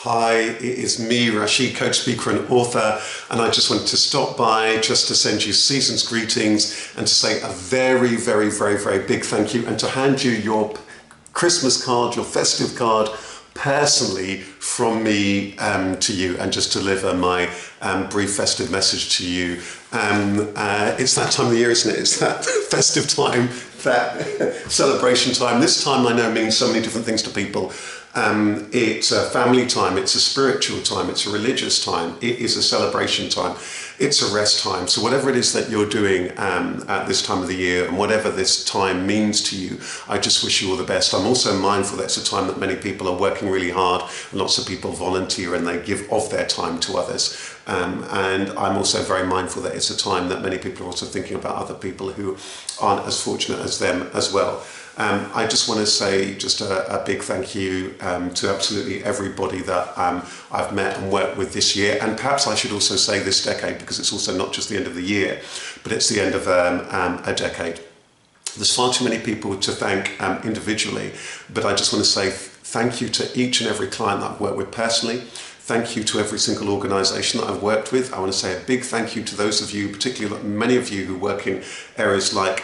Hi, it is me, Rasheed, coach, speaker and author, and I just wanted to stop by just to send you season's greetings and to say a very, very, very, very big thank you and to hand you your Christmas card, your festive card, personally from me to you, and just deliver my brief festive message to you. It's that time of the year, isn't it? It's that festive time, that celebration time. This time I know means so many different things to people. It's a family time, it's a spiritual time, it's a religious time, it is a celebration time, it's a rest time. So whatever it is that you're doing at this time of the year and whatever this time means to you, I just wish you all the best. I'm also mindful that it's a time that many people are working really hard, and lots of people volunteer and they give of their time to others. And I'm also very mindful that it's a time that many people are also thinking about other people who aren't as fortunate as them as well. I just want to say just a big thank you to absolutely everybody that I've met and worked with this year, and perhaps I should also say this decade, because it's also not just the end of the year, but it's the end of a decade. There's far too many people to thank individually, but I just want to say thank you to each and every client that I've worked with personally. Thank you to every single organisation that I've worked with. I want to say a big thank you to those of you, particularly many of you who work in areas like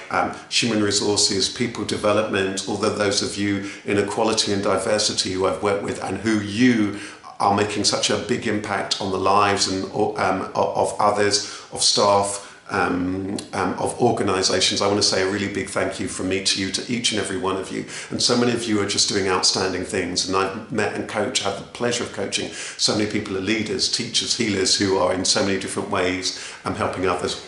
human resources, people development, or those of you in equality and diversity who I've worked with and who you are making such a big impact on the lives and of others, of staff, of organisations. I want to say a really big thank you from me to you, to each and every one of you. And so many of you are just doing outstanding things, and I've met and had the pleasure of coaching so many people, are leaders, teachers, healers, who are in so many different ways helping others.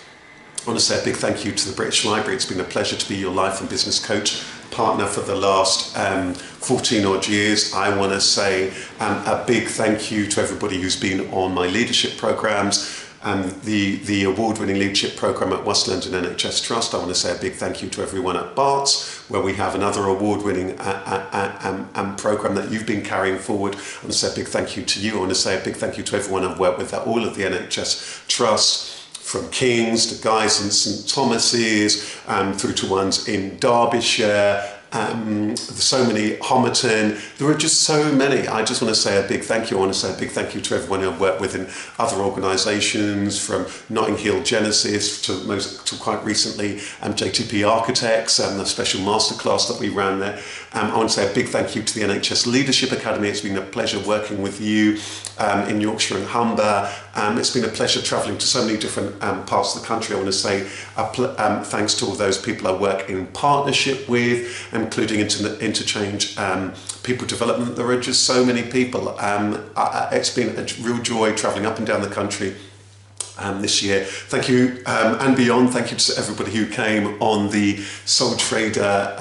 I want to say a big thank you to the British Library. It's been a pleasure to be your life and business coach partner for the last 14 odd years. I want to say a big thank you to everybody who's been on my leadership programs. The award-winning leadership programme at West London NHS Trust. I want to say a big thank you to everyone at Barts, where we have another award-winning programme that you've been carrying forward. I want to say a big thank you to you. I want to say a big thank you to everyone I've worked with at all of the NHS Trusts, from King's to Guy's and St Thomas's, through to ones in Derbyshire, so many, Homerton. There are just so many. I just want to say a big thank you. I want to say a big thank you to everyone I've worked with in other organisations, from Notting Hill Genesis to quite recently JTP Architects and the special masterclass that we ran there. I want to say a big thank you to the NHS Leadership Academy. It's been a pleasure working with you in Yorkshire and Humber. It's been a pleasure travelling to so many different parts of the country. I want to say thanks to all those people I work in partnership with, including Interchange People Development. There are just so many people. It's been a real joy travelling up and down the country this year. Thank you and beyond. Thank you to everybody who came on the Soul Trader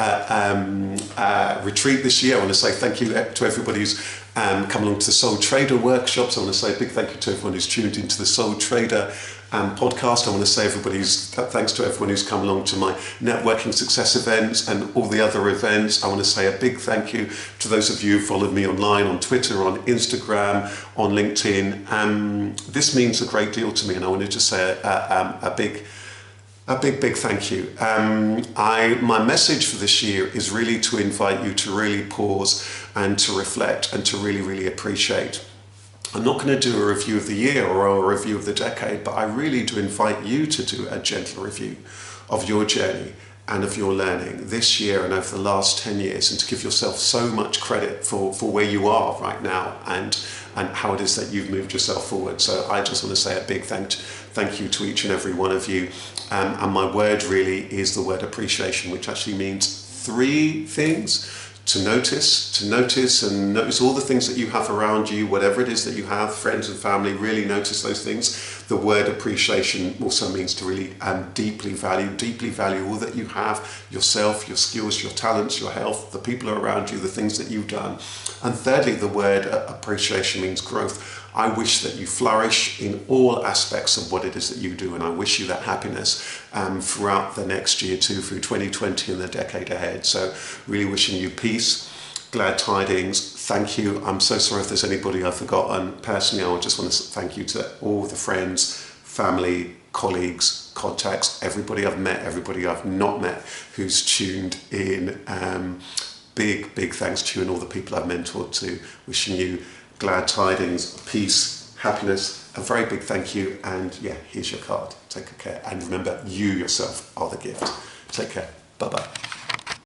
retreat this year. I want to say thank you to everybody who's come along to the Soul Trader workshops. I want to say a big thank you to everyone who's tuned into the Soul Trader podcast. I want to say thanks to everyone who's come along to my networking success events and all the other events. I want to say a big thank you to those of you who followed me online, on Twitter, on Instagram, on LinkedIn. This means a great deal to me, and I wanted to say a big thank you. My message for this year is really to invite you to really pause and to reflect and to really, really appreciate. I'm not going to do a review of the year or a review of the decade, but I really do invite you to do a gentle review of your journey and of your learning this year and over the last 10 years, and to give yourself so much credit for where you are right now and how it is that you've moved yourself forward. So I just want to say a big thank you to each and every one of you. And my word really is the word appreciation, which actually means three things. To notice and notice all the things that you have around you, whatever it is that you have, friends and family, really notice those things. The word appreciation also means to really deeply value all that you have, yourself, your skills, your talents, your health, the people around you, the things that you've done. And thirdly, the word appreciation means growth. I wish that you flourish in all aspects of what it is that you do, and I wish you that happiness throughout the next year too, through 2020 and the decade ahead. So really wishing you peace, glad tidings. Thank you. I'm so sorry if there's anybody I've forgotten. Personally, I just want to thank you to all the friends, family, colleagues, contacts, everybody I've met, everybody I've not met who's tuned in. Big thanks to you and all the people I've mentored too. Wishing you glad tidings, peace, happiness, a very big thank you, and yeah, here's your card. Take care, and remember, you yourself are the gift. Take care. Bye-bye.